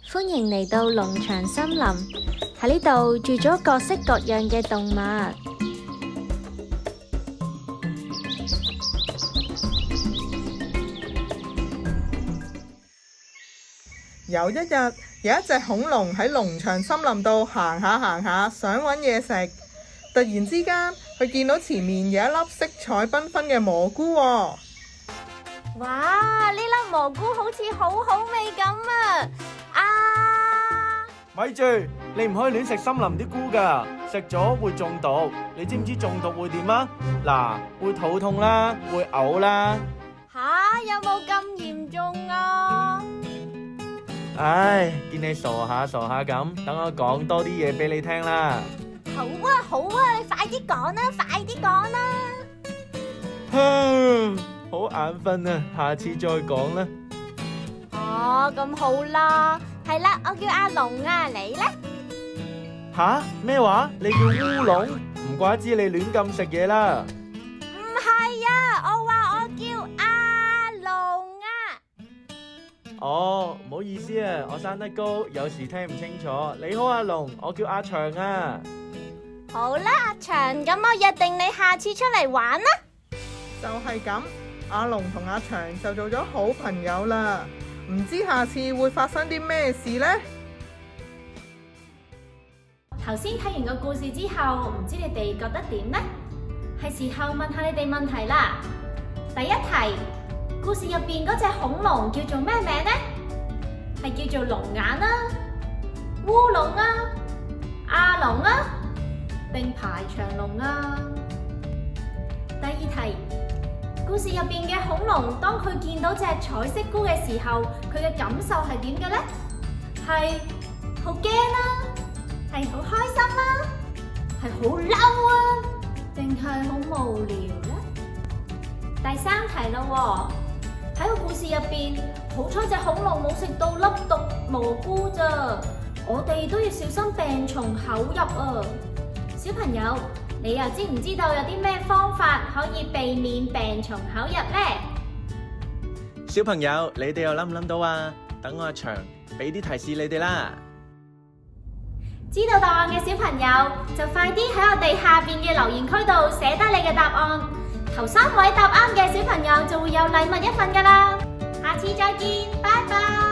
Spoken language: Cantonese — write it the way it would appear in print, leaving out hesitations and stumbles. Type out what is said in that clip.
歡迎嚟到農場森林，喺呢度住咗各式各樣嘅動物。有一日，有一隻恐龍喺農場森林度行下行下，想揾嘢食。突然之間，佢見到前面有一粒色彩繽紛嘅蘑菇喎。哇！呢粒蘑菇好似好好味咁啊！咪住，你唔可以亂食森林啲菇噶，食咗會中毒。你知唔知中毒會點啊？嗱，會肚痛啦，會嘔啦。吓，有冇咁嚴重啊？唉，見你傻下咁，等我講多啲嘢俾你聽啦。好啊好啊，你快啲講啦，快啲講啦！好眼瞓啊，下次再講啦。哦，咁好啦，係啦，我叫阿龍啊，你呢？吓？咩話？你叫烏龍？唔怪之你亂咁食嘢啦。唔係啊，我話我叫阿龍啊。哦，唔好意思啊，我生得高，有時聽唔清楚。你好，阿龍，我叫阿祥啊。好啦，阿祥，咁我約定你下次出嚟玩啦。就係咁，阿龍同阿祥就做咗好朋友啦。唔知下次會發生啲咩事呢？頭先睇完個故事之後，唔知你哋覺得點呢？係時候問下你哋問題啦。第一題，故事入邊嗰隻恐龍叫做咩名呢？係叫做龍眼啊、烏龍啊、阿龍啊，定排長龍啊？第二題，故事入邊嘅恐龍，當佢見到隻彩色菇嘅時候，佢嘅感受係點嘅呢？係好驚啦，係好開心啦，係好嬲啊，定係好無聊呢？第三題啦，喺個故事入邊，好彩隻恐龍冇食到粒毒蘑菇咋，我哋都要小心病從口入啊！小朋友，你又知唔知道有啲咩方法可以避免病從口入呢？小朋友，你哋又諗唔諗到啊？等我阿祥俾啲提示你哋啦。知道答案嘅小朋友就快啲喺我哋下邊嘅留言區度寫低你嘅答案，頭3位答啱嘅小朋友就會有禮物一份㗎喇。下次再見，拜拜。